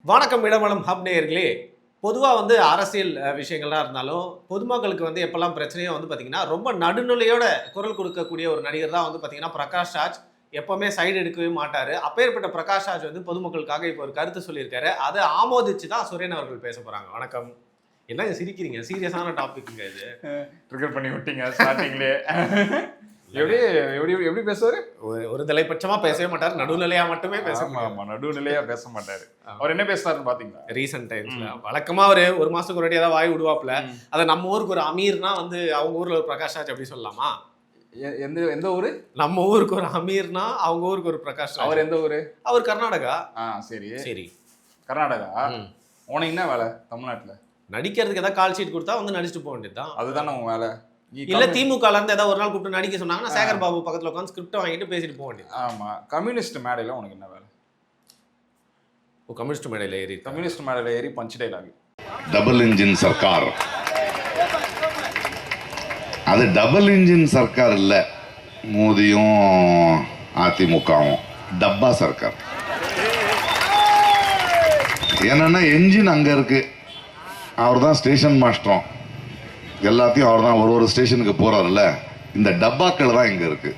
வணக்கம் இடமலம் ஹப் நேயர்களே. பொதுவாக அரசியல் விஷயங்கள்லாம் இருந்தாலும் பொதுமக்களுக்கு எப்பெல்லாம் பிரச்சனையோ பார்த்தீங்கன்னா ரொம்ப நடுநிலையோட குரல் கொடுக்கக்கூடிய ஒரு நடிகர் தான் பார்த்தீங்கன்னா பிரகாஷ் ராஜ். எப்பவுமே சைடு எடுக்கவே மாட்டார். அப்பேற்பட்ட பிரகாஷ் ராஜ் பொதுமக்களுக்காக இப்போ ஒரு கருத்து சொல்லியிருக்காரு. அதை ஆமோதிச்சு தான் சுரேன் அவர்கள் பேச போகிறாங்க. வணக்கம். என்னங்க சிரிக்கிறீங்க? சீரியஸான டாபிக்ங்க இது. ட்ரிகர் பண்ணி விட்டீங்க ஸ்டார்டிங்லேயே. எப்படி எப்படி எப்படி பேசுவாரு? ஒரு தலைப்பட்சமா பேசவே மாட்டார், நடுநிலையா மட்டுமே ஆமா, நடுநிலையா பேச மாட்டாரு. அவர் என்ன பேசுறாருன்னு பாத்தீங்களா? ரீசெண்ட் டைம்ஸ்ல வழக்கமா ஒரு மாசத்துக்கு ஒரு வாட்டி ஏதாவது வாய் விடுவாப்ல. அதை நம்ம ஊருக்கு ஒரு அமீர்னா அவங்க ஊர்ல ஒரு பிரகாஷ் ராஜ் அப்படி சொல்லலாமா? எந்த எந்த ஊரு? நம்ம ஊருக்கு ஒரு அமீர்னா அவங்க ஊருக்கு ஒரு பிரகாஷ் ராஜ். அவர் எந்த ஊரு? அவர் கர்நாடகா. சரி சரி, கர்நாடகா. உனக்கு என்ன வேலை தமிழ்நாட்டுல? நடிக்கிறதுக்கு ஏதாவது கால் ஷீட் கொடுத்தா நடிச்சுட்டு போக வேண்டியதுதான். அதுதான் உங்க வேலை. இல்ல திமுகல இருந்து ஏதாவது ஒரு நாள் கூப்பிட்டு நடிக்க சொன்னாங்கன்னா சேகர் பாபு பக்கத்துல உட்காந்து ஸ்கிரிப்ட் வாங்கிட்டு பேசிட்டு போக வேண்டியது. ஆமா. கம்யூனிஸ்ட் மேடையில உனக்கு என்ன வேலை? கம்யூனிஸ்ட் மேடையில ஏறி பஞ்ச் டைலாக். டபுள் இன்ஜின் சர்க்கார். அது டபுள் இன்ஜின் சர்க்கார் இல்ல, மோதியும் அதிமுகவும் டப்பா சர்க்கார். என்னன்னா என்ஜின் அங்க இருக்கு, அவர் தான் ஸ்டேஷன் மாஸ்டரும், எல்லாத்தையும் அவர் தான் ஒரு ஸ்டேஷனுக்கு போறாருல்ல. இந்த டப்பாக்கள் தான் இங்க இருக்கு.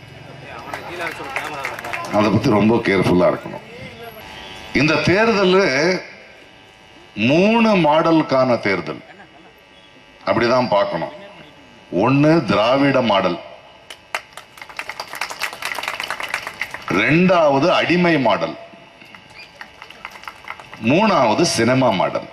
அதை பத்தி ரொம்ப கேர்ஃபுல்லா இருக்கணும். இந்த தேர்தல் 3 மாடலுக்கான தேர்தல், அப்படிதான் பார்க்கணும். ஒன்னு திராவிட மாடல், 2வது அடிமை மாடல், 3வது சினிமா மாடல்.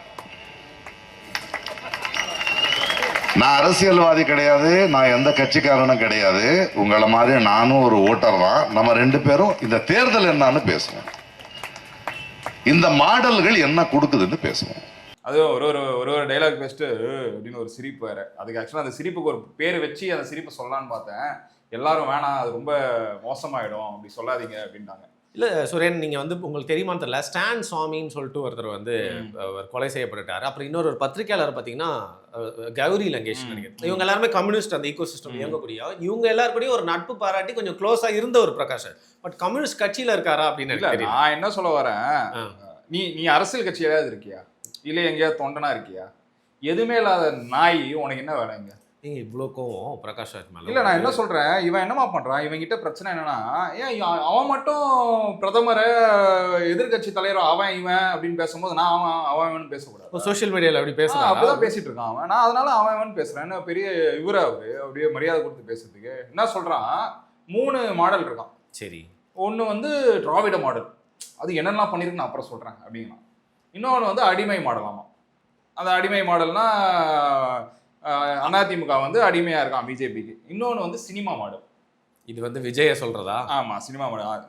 நான் அரசியல்வாதி கிடையாது, நான் எந்த கட்சிக்காரனும் கிடையாது. உங்களை மாதிரி நானும் ஒரு ஓட்டர் தான். நம்ம 2 பேரும் இந்த தேர்தல் என்னன்னு பேசுவோம், இந்த மாடல்கள் என்ன கொடுக்குதுன்னு பேசுவோம். அது ஒரு ஒரு ஒரு ஒரு டைலாக் பேசிட்டு அப்படின்னு ஒரு சிரிப்பு வேற. அதுக்கு ஆக்சுவலாக அந்த சிரிப்புக்கு ஒரு பேர் வச்சு அந்த சிரிப்பை சொல்லலான்னு பார்த்தேன். எல்லாரும் வேணாம், அது ரொம்ப மோசமாயிடும், அப்படி சொல்லாதீங்க அப்படின்ட்டாங்க. இல்ல சுரேன், நீங்க உங்களுக்கு தெரியுமான்னு தெரியல, ஸ்டான் சுவாமின்னு சொல்லிட்டு ஒருத்தர் கொலை செய்யப்பட்டுட்டாரு. அப்புறம் இன்னொரு பத்திரிகையாளர் பார்த்தீங்கன்னா கௌரி லங்கேஷ் நினைக்கிறேன். இவங்க எல்லாருமே கம்யூனிஸ்ட், அந்த ஈகோ சிஸ்டம் இயங்கக்கூடிய இவங்க எல்லாருக்கூடயும் ஒரு நட்பு பாராட்டி கொஞ்சம் க்ளோஸா இருந்த ஒரு பிரகாஷ். பட் கம்யூனிஸ்ட் கட்சியில இருக்காரா அப்படின்னு தெரியல. நான் என்ன சொல்ல வரேன், நீ அரசியல் கட்சியாவது இருக்கியா, இல்லை எங்கேயாவது தொண்டனா இருக்கியா? எதுவுமே இல்லாத நாய் உனக்கு என்ன வேலைங்க? நீங்க இவ்வளோ கோவம் பிரகாஷ் ராஜ் மேல? இல்லை, நான் என்ன சொல்றேன், இவன் என்னமா பண்றான், இவன் கிட்ட பிரச்சனை என்னன்னா, ஏன் அவன் மட்டும் பிரதமரை எதிர்கட்சி தலைவர் அவன் இவன் அப்படின்னு பேசும்போது நான் அவன் பேசக்கூடாது. சோசியல் மீடியால அப்படி பேசுறான், அப்படிதான் பேசிட்டு இருக்கான் அவன். நான் அதனால அவன் பேசுறேன். என்ன பெரிய இவரா அவரு அப்படியே மரியாதை கொடுத்து பேசுறதுக்கு? என்ன சொல்றான், 3 மாடல் இருக்கான். சரி, ஒன்று திராவிட மாடல், அது என்னெல்லாம் பண்ணிருக்குன்னு அப்புறம் சொல்றேன் அப்படின்னா. இன்னொன்று அடிமை மாடலாமா. அந்த அடிமை மாடல்னா அதிமுக அடிமையா இருக்கான் பிஜேபிக்கு. இன்னொன்று சினிமா மாடல். இது விஜய சொல்றதா? ஆமா, சினிமா மாடல்.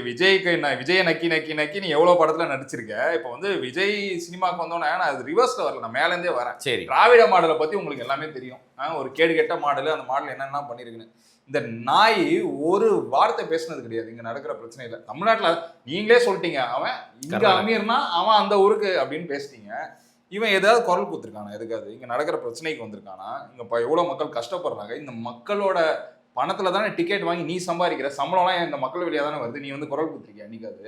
விஜய்க்கு என்ன, விஜய நக்கி நக்கி நக்கி நீ எவ்வளவு படத்துல நடிச்சிருக்க. இப்போ விஜய் சினிமாக்கு வந்தோன்னா நான் அது ரிவர்ஸ்ல வரல, நான் மேலேருந்தே வரேன். சரி, திராவிட மாடலை பத்தி உங்களுக்கு எல்லாமே தெரியும். ஒரு கேடு கெட்ட மாடல், அந்த மாடல் என்னென்ன பண்ணிருக்குன்னு. இந்த நாய் ஒரு வார்த்தை பேசுனது கிடையாது இங்க நடக்கிற பிரச்சனை இல்லை. தமிழ்நாட்டுல நீங்களே சொல்லிட்டீங்க, அவன் இங்க அமீர்னா அவன் அந்த ஊருக்கு அப்படின்னு பேசிட்டீங்க. இவன் ஏதாவது குரல் கொடுத்துருக்கானா? எதுக்காது இங்க நடக்கிற பிரச்சனைக்கு வந்திருக்கானா? இங்க எவ்வளவு மக்கள் கஷ்டப்படுறாங்க, இந்த மக்களோட பணத்துல தானே டிக்கெட் வாங்கி நீ சம்பாதிக்கிற, சம்பளம்லாம் இந்த மக்கள் வழியா தானே வருது. நீ குரல் கொடுத்துருக்கியா அன்னைக்காது?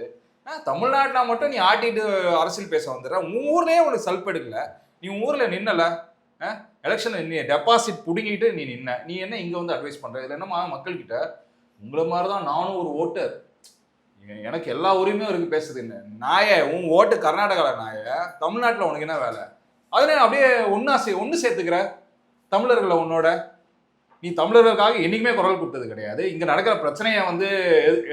தமிழ்நாட்டுல மட்டும் நீ ஆட்டிட்டு அரசியல் பேச வந்துடுற. உன் ஊர்லயே உனக்கு சல்ப் எடுக்கல, நீ உன் ஊர்ல நின்னல, எலெக்ஷன்ல நீ டெபாசிட் புடுங்கிட்டு நீ நின்ன, நீ என்ன இங்க அட்வைஸ் பண்ற? இதுல என்னமா மக்கள்கிட்ட உங்களை மாதிரிதான் நானும் ஒரு ஓட்டர், எனக்கு எல்லா உரிமையும் இருக்கு பேசுது. என்ன நாய, உன் ஓட்டு கர்நாடகால நாய, தமிழ்நாட்டுல உனக்கு என்ன வேலை? அதுல அப்படியே ஒன்னு சேர்த்துக்கிற தமிழர்களை உன்னோட. நீ தமிழர்களுக்காக என்னைக்குமே குரல் கொடுத்தது கிடையாது. இங்க நடக்கிற பிரச்சனையை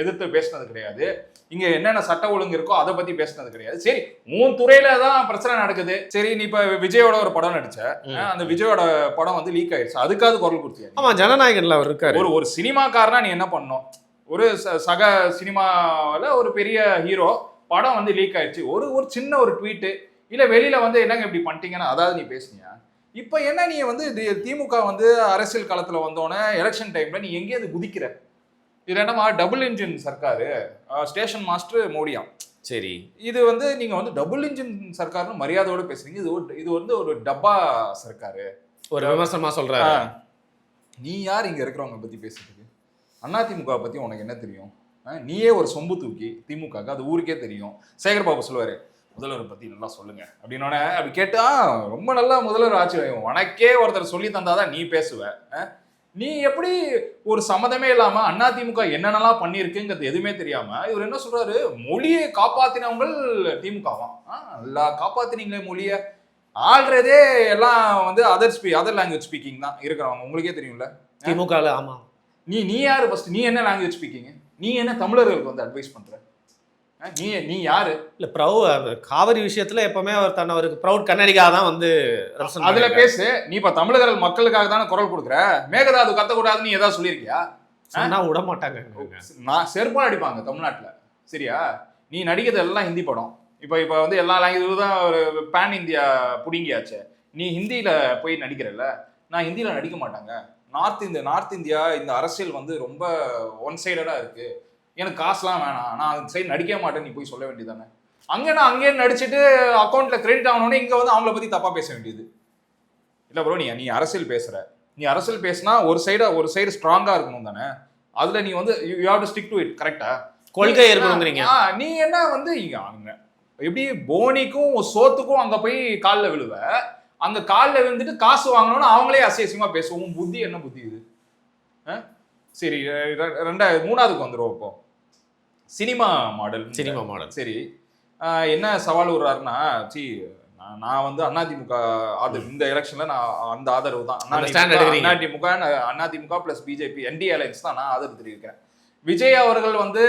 எதிர்த்து பேசினது கிடையாது. இங்க என்னென்ன சட்ட ஒழுங்கு இருக்கோ அதை பத்தி பேசினது கிடையாது. சரி, உன் துறையில தான் பிரச்சனை நடக்குது. சரி, நீ இப்ப விஜயோட ஒரு படம் நடிச்ச, அந்த விஜயோட படம் லீக் ஆயிடுச்சு, அதுக்காவது குரல் கொடுத்தியா? ஆமா, ஜனநாயகன்ல அவர் இருக்காரு. ஒரு சினிமாக்காரனா நீ என்ன பண்ணும்? ஒரு சக சினிமாவில் ஒரு பெரிய ஹீரோ படம் லீக் ஆயிடுச்சு, ஒரு சின்ன ஒரு ட்வீட்டு இல்லை வெளியில என்னங்க இப்படி பண்ணிட்டீங்கன்னா அதாவது நீ பேசுனியா? இப்போ என்ன நீ திமுக அரசியல் களத்தில் வந்தோடனே எலெக்ஷன் டைம்ல நீ எங்கேயாவது குதிக்கிற? இது என்னமா டபுள் இன்ஜின் சர்க்காரு, ஸ்டேஷன் மாஸ்டர் மோடியா? சரி, இது நீங்க டபுள் இன்ஜின் சர்க்கார்னு மரியாதையோடு பேசுறீங்க. இது ஒரு டப்பா சர்க்காரு, ஒரு விமர்சனமா சொல்றாரு. நீ யார் இங்க இருக்கிறவங்க பத்தி பேசுறதுக்கு? அதிமுக பத்தி உனக்கு என்ன தெரியும்? நீயே ஒரு சொம்பு தூக்கி திமுக, அது ஊருக்கே தெரியும். சேகர் பாபு சொல்லுவாரு, முதல்வரை பத்தி நல்லா சொல்லுங்க அப்படின்னோட அப்படி கேட்டா ரொம்ப நல்லா முதல்வர் ஆட்சி உனக்கே ஒருத்தர் சொல்லி தந்தாதான் நீ பேசுவ. நீ எப்படி ஒரு சம்மதமே இல்லாம அதிமுக என்னென்னலாம் பண்ணிருக்குங்கிறது எதுவுமே தெரியாம இவர் என்ன சொல்றாரு, மொழியை காப்பாத்தினவங்க திமுகவாம். நல்லா காப்பாத்தினீங்களே மொழிய. ஆள்றதே எல்லாம் வந்து அதர் லாங்குவேஜ் ஸ்பீக்கிங் தான் இருக்கிறவங்க, உங்களுக்கே தெரியும்ல. திமுக ஆமா. நீ யாரு ஃபர்ஸ்ட்? நீ என்ன லாங்குவேஜ் ஸ்பீக்கிங்? நீ என்ன தமிழர்களுக்கு வந்து அட்வைஸ் பண்ற? நீ யாரு? இல்ல காவிரி விஷயத்துல எப்பவுமே அவர் தன்னவருக்கு ப்ரௌட் கன்னடிகா தான் வந்து அதுல பேசு. நீ இப்ப தமிழர்கள் மக்களுக்காக தானே குரல் கொடுக்குற. மேகதாது கத்தக்கூடாதுன்னு நீ ஏதாவது சொல்லியிருக்கியா? சொன்னா விட மாட்டாங்க. நான் செருப்பால் அடிப்பாங்க தமிழ்நாட்டுல. சரியா? நீ நடிக்கிறது எல்லாம் ஹிந்தி படம். இப்ப வந்து எல்லா லாங்குவேஜ் தான் ஒரு பேன் இந்தியா புடிங்கியாச்சு. நீ ஹிந்தியில போய் நடிக்கிறல்ல, நான் ஹிந்தியில நடிக்க மாட்டாங்க. நார்த் இந்தியா இந்த அரசியல் வந்து ரொம்ப ஒன் சைடடா இருக்கு, எனக்கு காசுலாம் வேணாம், நான் அந்த சைடு நடிக்க மாட்டேன், நீ போய் சொல்ல வேண்டியதானே. நான் அங்கேயே நடிச்சுட்டு அக்கௌண்ட்ல கிரெடிட் ஆகணும்னே இங்க வந்து அவங்கள பத்தி தப்பா பேச வேண்டியது இல்ல ப்ரோ. நீ அரசியல் பேசுற, நீ அரசியல் பேசினா ஒரு சைடு ஸ்ட்ராங்கா இருக்கணும் தானே. அதுல நீ வந்து you have to stick to it. கரெக்டா? கொள்கை இருக்கணுங்கிறீங்க. நீ என்ன வந்து இங்க எப்படி போனிக்கும் சோத்துக்கும் அங்க போய் காலில் விழுவ, அங்க காலில் விழுந்துட்டு காசு வாங்கணும்னு அவங்களே அசியசியமா பேசுவோம். புத்தி என்ன புத்தி இது? சரி, மூணாவதுக்கு வந்துடும். இப்போ சினிமா மாடல். சரி, என்ன சவால் விடுறாருன்னா, நான் வந்து அதிமுக ஆதரவு, இந்த எலெக்ஷன்ல நான் அந்த ஆதரவு தான். AIADMK plus BJP NDA alliance தான் நான் ஆதரவு தெரிவிக்கிறேன். விஜய் அவர்கள் வந்து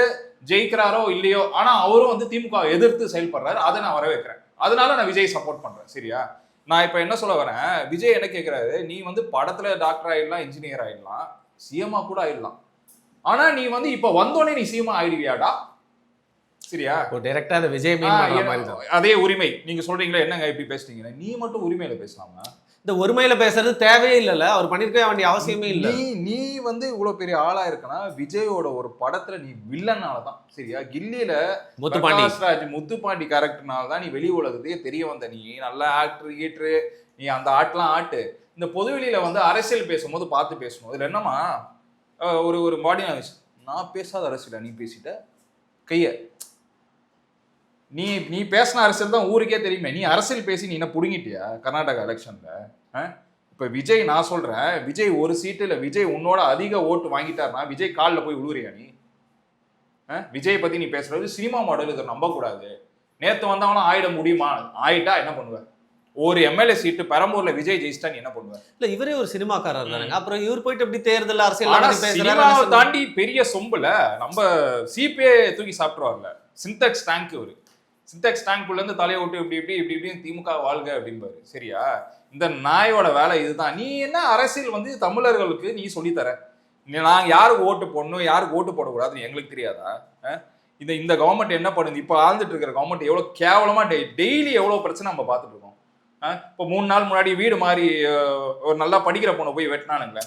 ஜெயிக்கிறாரோ இல்லையோ, ஆனா அவரும் வந்து திமுக எதிர்த்து செயல்படுறாரு, அதை நான் வரவேற்கிறேன். அதனால நான் விஜய் சப்போர்ட் பண்றேன். சரியா? நான் இப்ப என்ன சொல்ல வரேன், விஜய் என்ன கேட்கிறாரு, நீ வந்து படத்துல டாக்டர் ஆயிடலாம், இன்ஜினியர் ஆயிடலாம், சிஎம்மா கூட ஆயிடலாம், ஆனா நீ வந்து இப்ப வந்தோடனே நீ சிஎம்மா ஆயிடுவியாடா? சரியா? டைரக்டா அந்த விஜய் அதே உரிமை நீங்க சொல்றீங்களா, என்னங்க இப்படி பேசுறீங்க? நீ மட்டும் உரிமையில பேசலாமா? இந்த ஒருமையில பேசுறது தேவையே இல்லைல்ல, அவர் பண்ணிருக்க வேண்டிய அவசியமே இல்லை. நீ வந்து இவ்வளவு பெரிய ஆளா இருக்கனா விஜயோட ஒரு படத்துல நீ வில்லனாலதான். சரியா? கில்லியில முத்துப்பாண்டி கேரக்டர்னாலதான் நீ வெளி உலகத்தையே தெரிய வந்த. நீ நல்ல ஆக்டர் நீ அந்த ஆட்லாம் ஆட்டு. இந்த பொதுவெளியில வந்து அரசியல் பேசும்போது பார்த்து பேசணும். இதுல என்னமா ஒரு பாடி லாங்குவேஜ், நான் பேசாத அரசியல நீ பேசிட்ட கைய, நீ பேசின அரசியல் தான் ஊருக்கே தெரியுமே. நீ அரசியல் பேசி நீ என்ன புடுங்கிட்டியா கர்நாடகா எலெக்ஷன்ல? இப்ப விஜய், நான் சொல்றேன், விஜய் ஒரு சீட்டு இல்ல, விஜய் உன்னோட அதிக ஓட்டு வாங்கிட்டாருன்னா விஜய் காலில் போய் விழுவுறியா நீ? விஜய் பத்தி நீ பேசுறது சினிமா மாடல், இதை நம்ப கூடாது. நேத்து வந்தவனா ஆயிட முடியுமா? ஆயிட்டா என்ன பண்ணுவ? ஒரு எம்எல்ஏ சீட்டு பெரம்பூர்ல விஜய் ஜெயிச்சிட்டா நீ என்ன பண்ணுவ? இல்ல, இவரே ஒரு சினிமாக்காரர் தானங்க. அப்புறம் இவர் போயிட்டு எப்படி தேர்தல் அரசியல் தாண்டி பெரிய சொம்புல நம்ம சிபிஐ தூக்கி சாப்பிட்டுருவார்ல. சின்டெக்ஸ் டேங்க், ஒரு சின்டெக்ஸ் டேங்க்குள்ள இருந்து தலையை விட்டு இப்படி திமுக வாழ்க அப்படின்பாரு. சரியா? இந்த நாயோட வேலை இதுதான். நீ என்ன அரசியல் வந்து தமிழர்களுக்கு நீ சொல்லித்தர? நான் யாருக்கு ஓட்டு போடணும், யாருக்கு ஓட்டு போடக்கூடாதுன்னு எங்களுக்கு தெரியாதா? இந்த கவர்மெண்ட் என்ன பண்ணுது? இப்போ ஆழ்ந்துட்டு இருக்கிற கவர்மெண்ட் எவ்வளவு கேவலமா டெய்லி எவ்வளவு பிரச்சனை நம்ம பார்த்துட்டு இருக்கோம். இப்போ 3 நாள் முன்னாடி வீடு மாதிரி ஒரு நல்லா படிக்கிற பொண்ணை போய் வெட்டினானுங்களே.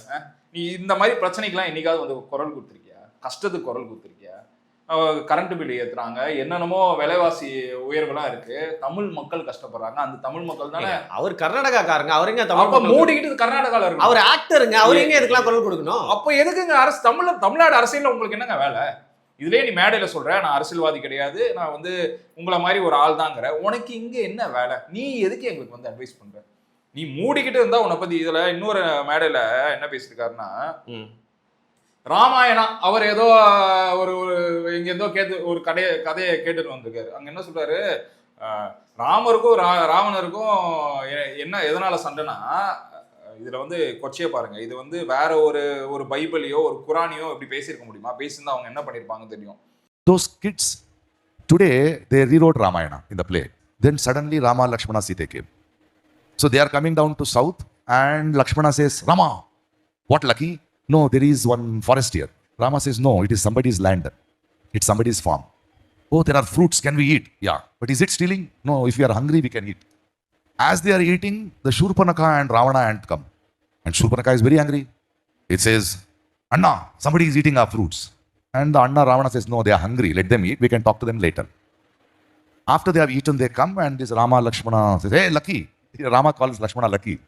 நீ இந்த மாதிரி பிரச்சனைக்கெல்லாம் என்னைக்காவது வந்து குரல் கொடுத்துருக்கியா? கஷ்டத்துக்கு குரல் கொடுத்துருக்கியா? கரண்ட் பில் ஏத்துறாங்க, என்னென்னமோ விலைவாசி உயர்வுலாம் இருக்கு, தமிழ் மக்கள் கஷ்டப்படுறாங்க. அந்த தமிழ் மக்கள் தானே. அவர் கர்நாடகாக்காரங்க, அவருங்க தமிழ் மூடிக்கிட்டு கர்நாடகால இருக்கு. அவர் ஆக்டருங்க, அவர் எங்க இதுக்கெல்லாம் குரல் கொடுக்கணும்? அப்போ எதுக்குங்க அரசு தமிழ்நாடு அரசியல்ல உங்களுக்கு என்னங்க வேலை? இதுலயே நீ மேடையில சொல்ற நான் அரசியல்வாதி கிடையாது, நான் வந்து உங்களை மாதிரி ஒரு ஆள் தாங்கிற. உனக்கு இங்க என்ன வேலை? நீ எதுக்கு எங்களுக்கு வந்து அட்வைஸ் பண்ற? நீ மூடிக்கிட்டு இருந்தா உன்னை பத்தி. இதுல இன்னொரு மேடையில என்ன பேசிருக்காருன்னா, ராமாயணம் அவர் ஏதோ ஒரு இங்க ஏதோ ஒரு கதையை கேட்டுட்டு வந்திருக்காரு. அங்க என்ன சொல்றாரு, ராமருக்கும் ராவணருக்கும் என்ன எதனால சண்டைனா, இதுல வந்து கொச்சையை பாருங்க, இது வந்து வேற ஒரு பைபிளையோ ஒரு குரானையோ இப்படி பேசியிருக்க முடியுமா? பேசியிருந்தா அவங்க என்ன பண்ணிருப்பாங்க தெரியும். Those kids today they rewrote Ramayana in the play. Then suddenly Rama, Lakshmana, Sita came. So they are coming down to south and Lakshmana says, Rama, what lucky? No, there is one forest here. Rama says, no, it is somebody's land. It's somebody's farm. Oh, there are fruits. Can we eat? Yeah. But is it stealing? No, if we are hungry, we can eat. As they are eating, the Shurpanaka and Ravana ant come. And Shurpanaka is very angry. It says, Anna, somebody is eating our fruits. And the Anna Ravana says, no, they are hungry. Let them eat. We can talk to them later. After they have eaten, they come and this Rama, Lakshmana says, hey, Lucky. Rama calls Lakshmana Lucky.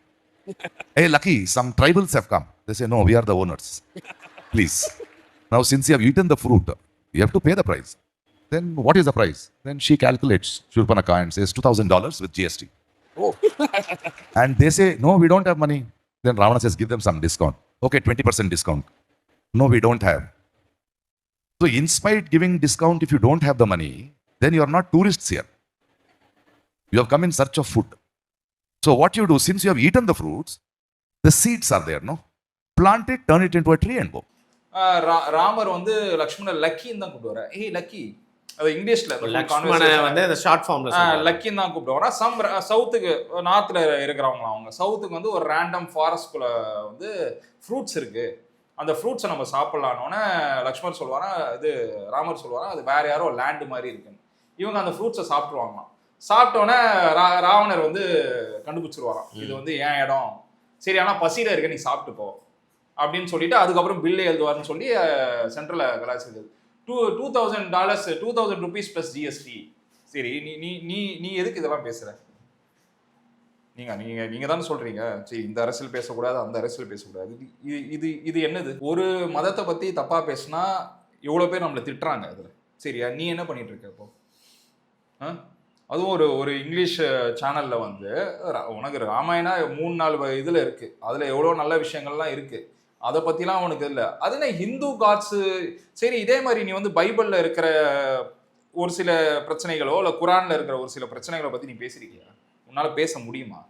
Hey, Lucky, some tribals have come. They say, no, we are the owners. Please. Now, since you have eaten the fruit, you have to pay the price. Then what is the price? Then she calculates, Shurpanaka, and says $2,000 with GST. Oh. And they say, no, we don't have money. Then Ravana says, give them some discount. Okay, 20% discount. No, we don't have. So in spite giving discount, if you don't have the money, then you are not tourists here. You have come in search of food. So what you do, since you have eaten the fruits, the seeds are there, no? Plant it, turn it into a tree and go. Ramar வந்து லக்ஷ்மணர் லக்கின்னு தான் கூப்பிட்டு வர. ஏய் lucky, அது இங்கிலீஷ்ல லக்ஷ்மண வந்து அந்த short ஃபார்ம்ல லக்கின்னு தான் கூப்பிட்டு வர. சவுத்துக்கு நார்த்ல இருக்கிறவங்க, அவங்க சவுத்துக்கு வந்து ஒரு ரேண்டம் ஃபாரஸ்ட்குள்ள வந்து ஃப்ரூட்ஸ் இருக்கு, அந்த ஃப்ரூட்ஸை நம்ம சாப்பிடலான்னு லக்ஷ்மணர் சொல்லுவாரா, இது ராமர் சொல்லுவாரா, அது வேற யாரோ லேண்டு மாதிரி இருக்குன்னு. இவங்க அந்த ஃப்ரூட்ஸை சாப்பிட்டுருவாங்களாம். சாப்பிட்டோன்னே ராவணர் வந்து கண்டுபிடிச்சிருவாராம், இது வந்து ஏன் இடம், சரி ஆனால் பசியில் இருக்க நீ சாப்பிட்டுக்கோ அப்படின்னு சொல்லிட்டு அதுக்கப்புறம் பில்லு எழுதுவார்னு சொல்லி சென்ட்ரல் கலாச்சாரம் $2,000 2,000 rupees ப்ளஸ் ஜிஎஸ்டி. சரி, நீ நீ நீ நீ எதுக்கு இதெல்லாம் பேசுற? நீங்க தானே சொல்றீங்க, சரி இந்த அரசியல் பேசக்கூடாது, அந்த அரசியல் பேசக்கூடாது, இது இது என்னது? ஒரு மதத்தை பத்தி தப்பா பேசினா எவ்வளவு பேர் நம்மளை திட்டுறாங்க அதுல. சரியா, நீ என்ன பண்ணிட்டு இருக்க இப்போ? அதுவும் ஒரு இங்கிலீஷ் சேனல்ல வந்து உனக்கு ராமாயணா 3-4 இதுல இருக்கு, அதுல எவ்வளவு நல்ல விஷயங்கள்லாம் இருக்கு, அதை பத்திலாம் உனக்கு இல்லை. அது என்ன ஹிந்து காட்ஸு? சரி, இதே மாதிரி நீ வந்து பைபிள்ல இருக்கிற ஒரு சில பிரச்சனைகளோ இல்லை குரான்ல இருக்கிற ஒரு சில பிரச்சனைகளை பத்தி நீ பேசிருக்கியா? உன்னால பேச முடியுமா?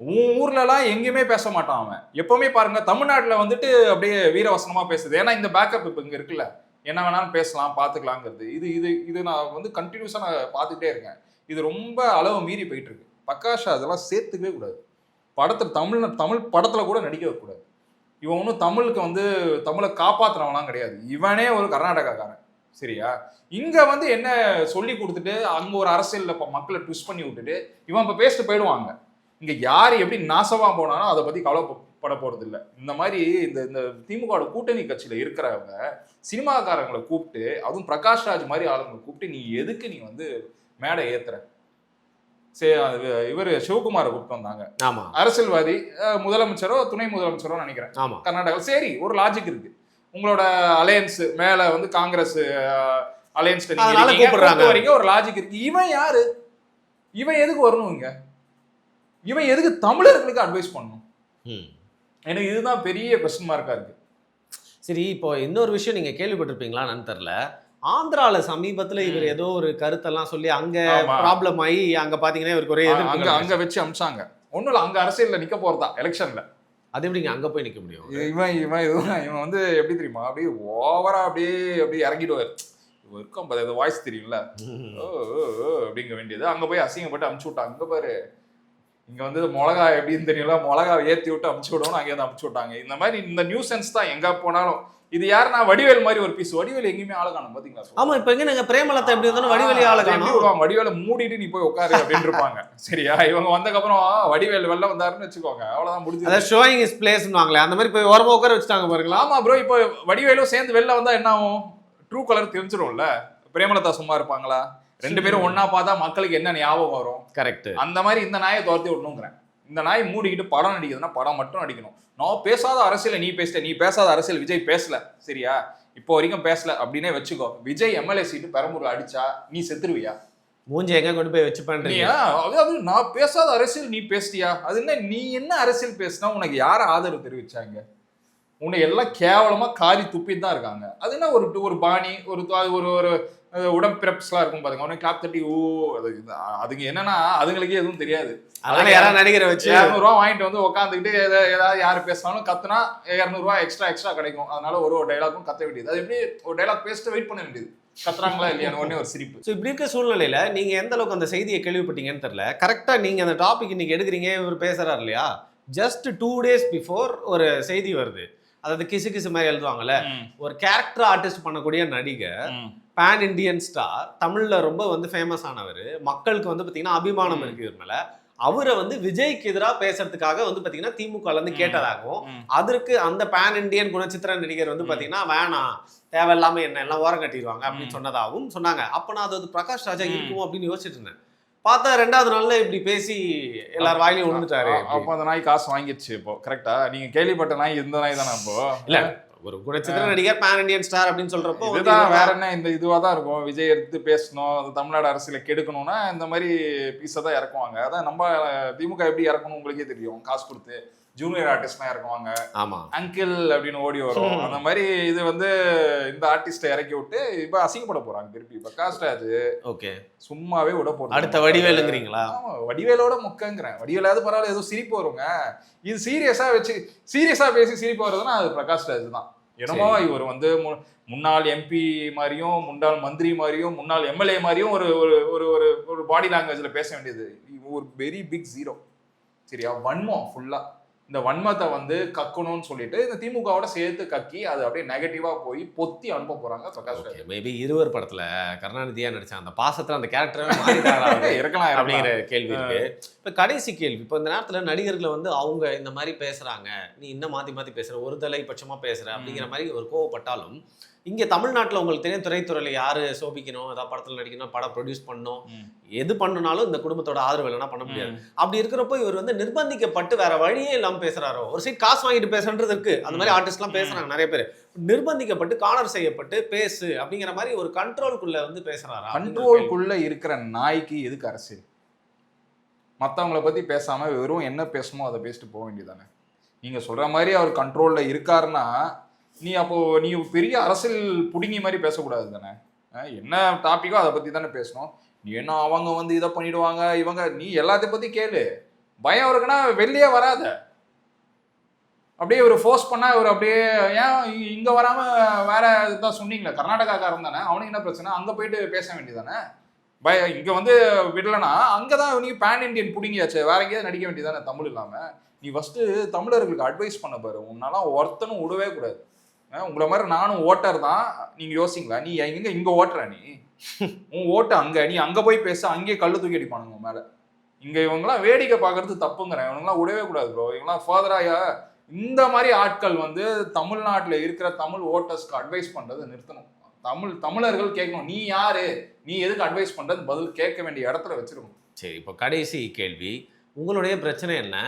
உன் ஊர்லலாம் எங்கேயுமே பேச மாட்டான் அவன். எப்பவுமே பாருங்க, தமிழ்நாட்டுல வந்துட்டு அப்படியே வீரவசனமா பேசுது. ஏன்னா இந்த பேக்கப் இப்போ இங்க இருக்குல்ல, என்ன வேணாலும் பேசலாம் பார்த்துக்கலாங்கிறது. இது நான் வந்து கண்டினியூஸாக நான் பார்த்துக்கிட்டே இருக்கேன். இது ரொம்ப அளவு மீறி போயிட்டு இருக்கு. பிரகாஷ் அதெல்லாம் சேர்த்துக்கவே கூடாது. படத்தில் தமிழ் படத்தில் கூட நடிக்க கூடாது. இவன் ஒன்றும் தமிழுக்கு வந்து தமிழை காப்பாற்றுறவங்களாம் கிடையாது. இவனே ஒரு கர்நாடகாக்காரன். சரியா, இங்க வந்து என்ன சொல்லி கொடுத்துட்டு அங்க ஒரு அரசியல்ல மக்களை ட்விஸ்ட் பண்ணி விட்டுட்டு இவன் இப்ப பேசிட்டு போயிடுவாங்க. இங்க யாரு எப்படி நாசமா போனாலும் அதை பத்தி கவலைப்பட போறது இல்லை. இந்த மாதிரி இந்த திமுக கூட்டணி கட்சியில இருக்கிறவங்க சினிமாக்காரங்களை கூப்பிட்டு, அதுவும் பிரகாஷ் ராஜ் மாதிரி ஆளுங்களை கூப்பிட்டு, நீ எதுக்கு நீ வந்து மேடை ஏத்துற? சரி, இவர் சிவகுமாரை கூப்பிட்டு வந்தாங்க. ஆமா, அரசியல்வாதி, முதலமைச்சரோ துணை முதலமைச்சரோ நினைக்கிறேன். ஆமா, கர்நாடகா. சரி, ஒரு லாஜிக் இருக்கு. உங்களோட அலையன்ஸ் மேல வந்து காங்கிரஸ் அலையன்ஸ் வரீங்க, ஒரு லாஜிக் இருக்கு. இவன் யாரு? இவன் எதுக்கு வரணும் இங்க? இவன் எதுக்கு தமிழர்களுக்கு அட்வைஸ் பண்ணணும்? எனக்கு இதுதான் பெரிய கொஸ்டின் மார்க்கா இருக்கு. சரி, இப்போ இன்னொரு விஷயம் நீங்க கேள்விப்பட்டிருப்பீங்களான்னு தெரியல. ஆந்திரால சமீபத்துல இவர் ஏதோ ஒரு கருத்தெல்லாம் சொல்லி அங்க ப்ராப்ளம் ஆகி அங்க பாத்தீங்கன்னா இவருக்கு ஒரே அங்க வச்சு அமிச்சாங்க. ஒண்ணும் இல்ல, அங்க அரசியல்ல நிக்க போறதா எலெக்ஷன்ல. அது எப்படிங்க அங்க போய் நிக்க முடியும்? இவன் வந்து எப்படி தெரியுமா, அப்படியே ஓவரா அப்படியே இறங்கிடுவார். இருக்கும் வாய்ஸ் தெரியும்ல, அப்படிங்க வேண்டியது. அங்க போய் அசிங்கப்பட்டு அமுச்சு விட்டாங்க. அங்க பாரு, இங்க வந்து மிளகா எப்படின்னு தெரியல, மிளகா ஏத்தி விட்டு அமுச்சு விடணும், அங்கே வந்து அமுச்சு விட்டாங்க. இந்த மாதிரி இந்த நியூசன்ஸ் தான் எங்க போனாலும். இது யாருன்னா வடிவேல் மாதிரி ஒரு பீஸ். வடிவேல் எங்கேயுமே ஆள காணும் பாத்தீங்களா? ஆமா, இப்ப எங்க நாங்க பிரேமலதா எப்படி இருந்தாலும் வடிவேலி ஆள காணும். வடிவேல மூடிட்டு நீ போய் உட்காரு அப்படின்னு இருப்பாங்க. சரியா, இவங்க வந்ததுக்கு அப்புறம் வடிவேல் வெளில வந்தாருன்னு வச்சுக்கோங்க, அவ்வளவுதான் முடிஞ்சு. அதாவது ஷோயிங் இஸ் பிளேஸ்னுவாங்களே, அந்த மாதிரி போய் ஓரமா உட்கார வச்சுட்டாங்க பாருங்களா. ஆமா ப்ரோ, இப்போ வடிவேலும் சேர்ந்து வெளில வந்தா என்ன ஆகும்? True colour தெரிஞ்சிடும்ல. பிரேமலதா சும்மா இருப்பாங்களா? 2 பேரும் ஒன்னா பார்த்தா மக்களுக்கு என்ன ஞாபகம் வரும்? கரெக்ட். அந்த மாதிரி இந்த நாயை துரத்தி விடணுங்கிறேன். இந்த நாய் மூடிக்கிட்டு படம் நடிக்குதுன்னா படம் மட்டும் நடிக்கணும். நான் பேசாத அரசியல் நீ பேசிட்ட, நீ பேசாத அரசியல் விஜய் பேசல, சரியா, இப்போ வரைக்கும் பேசல அப்படின்னே வச்சுக்கோ. விஜய் எம்எல்ஏ சீட்டு பெரம்பூர்ல அடிச்சா நீ செத்துருவியா? மூஞ்சி எங்க கொண்டு போய் வச்சு பண்றியா? அதாவது நான் பேசாத அரசியல் நீ பேசிட்டியா? அது என்ன, நீ என்ன அரசியல் பேசினா உனக்கு யார ஆதரவு தெரிவிச்சாங்க? உன்னை எல்லாம் கேவலமா காரி துப்பிட்டு தான் இருக்காங்க. அது என்ன ஒரு பாணி, ஒரு உடம்பிறப்புலாம் இருக்கும் பாருங்க, உடனே கிளாப் தட்டி ஓ, அதுக்கு என்னன்னா அதுங்களுக்கே எதுவும் தெரியாது. அதனால யாராவது நடிகரை வச்சு 200 வாங்கிட்டு வந்து உட்காந்துக்கிட்டு ஏதாவது யாரு பேசினாலும் கத்துனா 200 எக்ஸ்ட்ரா கிடைக்கும். அதனால ஒரு டைலாக்கும் கத்த வேண்டியது. அது எப்படி ஒரு டைலாக் பேசிட்டு வெயிட் பண்ண வேண்டியது, கத்துறாங்களா இல்லையா உடனே ஒரு சிரிப்பு. ஸோ இப்படி இருக்க சூழ்நிலையில நீங்க எந்த அளவுக்கு அந்த செய்தியை கேள்விப்பட்டீங்கன்னு தெரியல. கரெக்டா நீங்க அந்த டாபிக் இன்னைக்கு எடுக்கிறீங்க, இவர் பேசுறாரு இல்லையா, ஜஸ்ட் 2 days பிஃபோர் ஒரு செய்தி வருது. அதாவது கிசு மாதிரி எழுதுவாங்கல்ல, ஒரு கேரக்டர் ஆர்டிஸ்ட் பண்ணக்கூடிய நடிகர், பேன் இண்டியன் ஸ்டார், தமிழ்ல ரொம்ப வந்து ஃபேமஸ் ஆனவர், மக்களுக்கு வந்து பாத்தீங்கன்னா அபிமானம் இருக்கு இவர் மேல. அவரை வந்து விஜய்க்கு எதிராக பேசுறதுக்காக வந்து பாத்தீங்கன்னா திமுக இருந்து கேட்டதாகவும், அதற்கு அந்த பேன் இண்டியன் குணச்சித்திர நடிகர் வந்து பாத்தீங்கன்னா வேணாம், தேவையில்லாம என்ன எல்லாம் ஓரம் கட்டிடுவாங்க அப்படின்னு சொன்னதாகவும் சொன்னாங்க. அப்ப நான் அது வந்து பிரகாஷ் ராஜா இருக்குமோ அப்படின்னு யோசிச்சுட்டு இருந்தேன். பார்த்தா 2வது நாள்ல இப்படி பேசி எல்லாரும் வாயிலையும் விழுந்துட்டாரு. அப்போ அந்த நாய் காசு வாங்கிடுச்சு. இப்போ கரெக்டா நீங்க கேள்விப்பட்ட நாய் இந்த நாய் தானே? இப்போ இல்ல, ஒரு குணச்சித்திர நடிகர் பேன் இண்டியன் ஸ்டார் அப்படின்னு சொல்றப்போ இதுதான் வேற என்ன இந்த இதுவா தான் இருக்கும். விஜய் எடுத்து பேசணும், அது தமிழ்நாடு அரசியல கெடுக்கணும்னா இந்த மாதிரி பீஸை தான் இறக்குவாங்க. அதான் நம்ம திமுக எப்படி இறக்கணும் உங்களுக்கே தெரியும். காசு கொடுத்து ஜூனியர் ஆர்டிஸ்ட்லாம் இறக்குவாங்க, ஆமா அங்கிள் அப்படின்னு ஓடி வரும். அந்த மாதிரி இது வந்து இந்த ஆர்டிஸ்டை இறக்கி விட்டு இப்ப அசிங்கப்பட போறாங்க திருப்பி. பிரகாஷ் ராஜ் ஓகே சும்மாவே விட போறாங்க. அடுத்த வடிவேலுங்கிறீங்களா? வடிவேலோட முக்கங்கிறேன். வடிவேலாவது பரவாயில்ல, ஏதோ சிரிப்பு வருங்க. இது சீரியஸா பேசி சிரிப்பு வருதுன்னா அது பிரகாஷ் ராஜ் தான். என்னமோ இவர் வந்து முன்னாள் எம்பி மாதிரியும், முன்னாள் மந்திரி மாதிரியும், முன்னாள் எம்எல்ஏ மாதிரியும் ஒரு ஒரு ஒரு பாடி லாங்குவேஜ்ல பேச வேண்டியது. ஒரு வெரி பிக் ஜீரோ. சரியா? வன்மம் ஃபுல்லா. இந்த வன்மத்தை வந்து கக்கணும்னு சொல்லிட்டு இந்த திமுகவோட சேர்த்து கக்கி அது அப்படியே நெகட்டிவா போய் பொத்தி அனுப்ப போறாங்க பிரகாஷ் ராஜ். மேபி இருவர் படத்துல கருணாநிதியா நடிச்சாங்க, அந்த பாசத்துல அந்த கேரக்டர் இருக்கலாம் அப்படிங்கிற கேள்வி இருக்கு. இப்ப கடைசி கேள்வி, இப்ப இந்த நேரத்துல நடிகர்களை வந்து அவங்க இந்த மாதிரி பேசுறாங்க, நீ இன்னும் மாத்தி மாத்தி பேசுற, ஒரு தலைப்பட்சமா பேசுற அப்படிங்கிற மாதிரி ஒரு கோவப்பட்டாலும், இங்க தமிழ்நாட்டுல உங்களுக்கு தெரியும் திரைத்துறையில யாரு சோபிக்கணும், ஏதாவது படத்துல நடிக்கணும், படம் ப்ரொடியூஸ் பண்ணணும், எது பண்ணனாலும் இந்த குடும்பத்தோட ஆதரவு இல்லைன்னா பண்ண முடியாது. அப்படி இருக்கிறப்போ இவர் வந்து நிர்பந்திக்கப்பட்டு வேற வழியே இல்லாம பேசுறாரோ, ஒரு சைட் காசு வாங்கிட்டு பேசுறது இருக்கு, அந்த மாதிரி ஆர்டிஸ்ட் எல்லாம் பேசுறாங்க நிறைய பேர், நிர்பந்திக்கப்பட்டு கார்னர் செய்யப்பட்டு பேசு அப்படிங்கிற மாதிரி ஒரு கண்ட்ரோல்குள்ள வந்து பேசுறாரா? கண்ட்ரோல்குள்ள இருக்கிற நாய்க்கு எதுக்கு அரசியல்? மற்றவங்களை பத்தி பேசாம வெறும் என்ன பேசணுமோ அதை பேசிட்டு போக வேண்டியதானே. நீங்க சொல்ற மாதிரி அவர் கண்ட்ரோல்ல இருக்காருன்னா நீ பெரிய அரசியல் புடுங்கி மாதிரி பேசக்கூடாது தானே. என்ன டாபிக்கோ அதை பத்தி தானே பேசணும். நீ என்ன அவங்க வந்து இதை பண்ணிடுவாங்க இவங்க, நீ எல்லாத்தையும் பத்தி கேளு. பயம் இருக்குன்னா வெளியே வராத. அப்படியே ஒரு ஃபோர்ஸ் பண்ணா இவர் அப்படியே ஏன் இங்க வராம வேற இதுதான் சொன்னீங்களே, கர்நாடகாக்காரன் தானே, அவனுக்கு என்ன பிரச்சனை, அங்க போயிட்டு பேச வேண்டியதானே. இங்க வந்து விடலன்னா அங்கதான் நீ பேன் இண்டியன் புடிங்கியாச்சு, வேற எங்கேயாவது நடிக்க வேண்டியதானே தமிழ் இல்லாம. நீ ஃபர்ஸ்ட் தமிழர்களுக்கு அட்வைஸ் பண்ண பாரு. உன்னால ஒருத்தனும் விடவே கூடாது. உங்களை மாதிரி நானும் ஓட்டர் தான். நீங்க யோசிங்களா, நீ இங்க ஓட்டுற, நீ உன் ஓட்டு அங்க, நீ அங்க போய் பேச, அங்கேயே கல்லு தூக்கி அடிப்பானுங்க மேல. இங்க இவங்கெல்லாம் வேடிக்கை பார்க்கறது தப்புங்கிறேன். இவங்கெல்லாம் விடவே கூடாது ப்ரோ. இவங்கெல்லாம் ஃபர்தராக இந்த மாதிரி ஆட்கள் வந்து தமிழ்நாட்டுல இருக்கிற தமிழ் ஓட்டர்ஸ்க்கு அட்வைஸ் பண்றது நிறுத்தணும். தமிழர்கள் கேட்கணும், நீ யாரு, நீ எதுக்கு அட்வைஸ் பண்றது, பதில் கேட்க வேண்டிய இடத்துல வச்சிருக்கணும். சரி, இப்போ கடைசி கேள்வி, உங்களுடைய பிரச்சனை என்ன?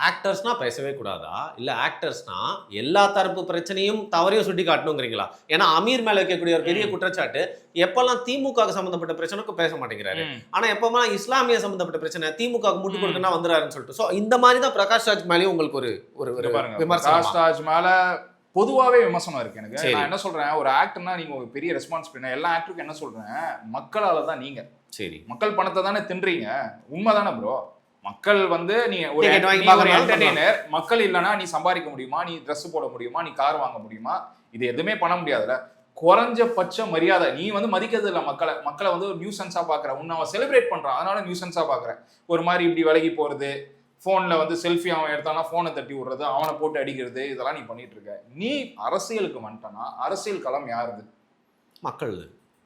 ஆக்டர்ஸ்னா பேசவே கூடாதா, இல்ல ஆக்டர்ஸ்னா எல்லா தரப்பு பிரச்சனையும் தவறையும் சுட்டி காட்டணுங்கிறீங்களா? ஏன்னா அமீர் மேல வைக்கக்கூடிய ஒரு பெரிய குற்றச்சாட்டு, எப்பெல்லாம் திமுக சம்பந்தப்பட்ட பிரச்சனைக்கு பேச மாட்டேங்கிறாரு, ஆனா எப்பெல்லாம் இஸ்லாமிய சம்பந்தப்பட்ட பிரச்சனை திமுக முட்டு கொடுக்கணும் வந்துறாருன்னு சொல்லிட்டு. சோ இந்த மாதிரி தான் பிரகாஷ் ராஜ் மேலேயும் உங்களுக்கு ஒரு விமர்சனம். பிரகாஷ் ராஜ் மேல பொதுவாகவே விமர்சனம் இருக்கு எனக்கு. நான் என்ன சொல்றேன், ஒரு ஆக்டர்னா நீங்க ஒரு பெரிய ரெஸ்பான்ஸ் பண்ண, எல்லா ஆக்டருக்கும் என்ன சொல்றேன், மக்களால தான் நீங்க. சரி, மக்கள் பணத்தை தானே தின்றீங்க, உண்மைதானே ப்ரோ. மக்கள் வந்து நீ ஒரு என்டர்டெய்னர், மக்கள் இல்லைன்னா நீ சம்பாதிக்க முடியுமா, நீ ட்ரெஸ் போட முடியுமா, நீ கார் வாங்க முடியுமா? இது எதுவுமே பண்ண முடியாதுல்ல. குறைஞ்சபட்ச மரியாதை நீ வந்து மதிக்கிறது இல்லை. மக்களை வந்து ஒரு நியூசன்ஸா பாக்குற, உன்னை அவன் செலிப்ரேட் பண்றான், அதனால நியூசன்ஸா பாக்குறேன். ஒரு மாதிரி இப்படி விலகி போறது, போன்ல வந்து செல்ஃபி அவன் எடுத்தானா போனை தட்டி விடுறது, அவனை போட்டு அடிக்கிறது, இதெல்லாம் நீ பண்ணிட்டு இருக்க. நீ அரசியலுக்கு வந்துட்டனா அரசியல் களம் யாருது? மக்கள்.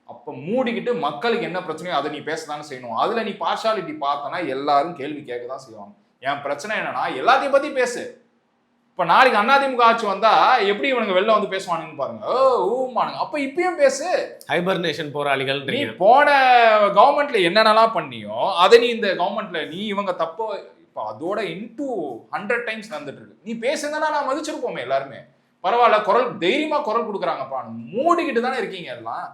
அப்ப மூடிக்கிட்டு மக்களுக்கு என்ன பிரச்சனையோ அதை நீ பேசதானே செய்யணும். அதுல நீ பார்ஷாலிட்டி பார்த்தனா எல்லாரும் கேள்வி கேட்கதான் செய்வாங்க. என் பிரச்சனை என்னன்னா எல்லாத்தையும் பத்தி பேசு. இப்ப நாளைக்கு அதிமுக ஆட்சி வந்தா எப்படி இவனுங்க வெளில வந்து பேசுவானுன்னு பாருங்க. ஊமானுங்க. அப்ப இப்பயும் பேசு. ஹைபர்னேஷன் போராளிகள். நீ போன கவர்மெண்ட்ல என்னென்னலாம் பண்ணியோ அதை நீ இந்த கவர்மெண்ட்ல நீ இவங்க தப்போ இப்ப அதோட இன்டூ 100 டைம்ஸ் நடந்துட்டு இருக்கு. நீ பேசுனா நான் மதிச்சிருப்போமே எல்லாருமே. பரவாயில்ல, குரல் தைரியமா குரல் கொடுக்குறாங்கப்பா. மூடிக்கிட்டு தானே இருக்கீங்க எல்லாம்.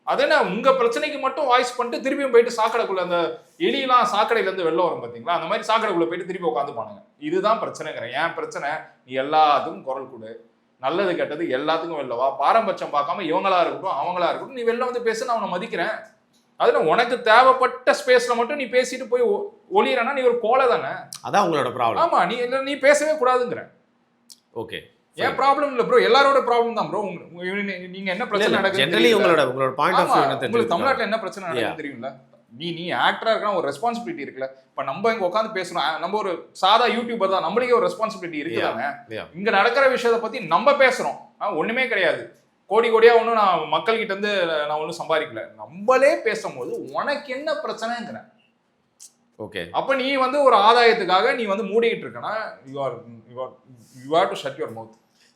அதென்ன உங்க பிரச்சனைக்கு மட்டும் வாய்ஸ் பண்ணிட்டு திருப்பியும் போயிட்டு சாக்கடைக்குள்ள, அந்த எலியெல்லாம் சாக்கடையில இருந்து வெளில வரும் பாத்தீங்களா, அந்த மாதிரி சாக்கடைக்குள்ள போயிட்டு திருப்பி உட்காந்து பானுங்க. இதுதான் பிரச்சனைங்கிறேன். ஏன் பிரச்சனை, நீ எல்லாத்துக்கும் குரல் கொடு, நல்லது கெட்டது எல்லாத்துக்கும் வெளில வா. பாரபட்சம் பார்க்காம இவங்களா இருக்கட்டும் அவங்களா இருக்கட்டும் நீ வெளில வந்து பேசு, நான் அவனை மதிக்கிறேன். அதுல உனக்கு தேவைப்பட்ட ஸ்பேஸ்ல மட்டும் நீ பேசிட்டு போய் ஒளியறனா நீ ஒரு கோலை தானே. அதான் உங்களோட ப்ராப்ளம். ஆமா, நீ பேசவே கூடாதுங்கிற. ஓகே, ஏன் ப்ராப்ளம் இல்ல ப்ரோ, எல்லாரோட ப்ராப்ளம் தான் ப்ரோ. நீங்க என்ன பிரச்சனை நடக்குது, ஜெனரலி உங்களோட பாயிண்ட் ஆஃப் வியூ என்ன தெரியும், உங்களுக்கு தமிழ்நாட்டுல என்ன பிரச்சனை நடக்குது தெரியும்ல. நீ ஆக்டரா இருக்கா, ஒரு ரெஸ்பான்சிபிலிட்டி இருக்குல்ல. இப்ப நம்ம இங்க உட்காந்து பேசுறோம், நம்ம ஒரு சாதா யூடியூபர் தான், நம்மளுக்கே ஒரு ரெஸ்பான்சிபிலிட்டி இருக்குதாங்க. இங்க நடக்கிற விஷயத்தை பத்தி நம்ம பேசுறோம், ஒண்ணுமே கிடையாது. கோடியா ஒன்றும் நான் மக்கள் கிட்ட இருந்து நான் ஒன்றும் சம்பாதிக்கல. நம்மளே பேசும்போது உனக்கு என்ன பிரச்சனைங்கிறேன். ஓகே, அப்ப நீ வந்து ஒரு ஆதாயத்துக்காக நீ வந்து மூடிக்கிட்டு இருக்கனா, you are to shut your mouth.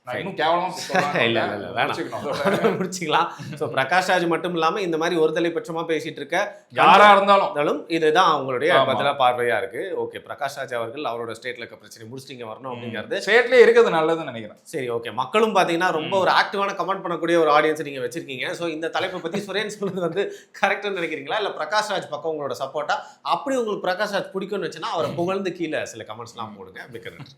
நான் இன்னும் கேவலமா சொல்லலாம்னு இல்ல, இல்ல, இல்ல, வேணாம். முடிச்சுக்கணும். அதோட முடிச்சுக்கலாம். ஸோ பிரகாஷ் ராஜ் மட்டும் இல்லாம இந்த மாதிரி ஒரு தலைப்பட்சமா பேசிட்டு இருக்க யாரா இருந்தாலும் இருந்தாலும் இதுதான் அவங்களுடைய ஆமா. பதிலா பார்வையா இருக்கு. ஓகே, பிரகாஷ் ராஜ் அவர்கள் அவரோட ஸ்டேட்ல இருக்க பிரச்சனை முடிச்சுட்டு இங்க வரணும் அப்படிங்கிறது ஸ்டேட்லயே இருக்கிறது நல்லதுன்னு நினைக்கிறேன். சரி. ஓகே, மக்களும் பாத்தீங்கன்னா ரொம்ப ஒரு ஆக்டிவான கமெண்ட் பண்ணக்கூடிய ஒரு ஆடியன்ஸ் நீங்க வச்சிருக்கீங்க. ஸோ இந்த தலைப்பை பத்தி சுரேன் சொல்றது வந்து கரெக்ட்னு நினைக்கிறீங்களா, இல்ல பிரகாஷ் ராஜ் பக்கம் உங்களோட சப்போர்ட்டா? அப்படி உங்களுக்கு பிரகாஷ் ராஜ் பிடிக்கும்னு வச்சுன்னா அவரை புகழ்ந்து கீழே சில கமெண்ட்ஸ்லாம் போடுங்க. மிக்க நன்றி.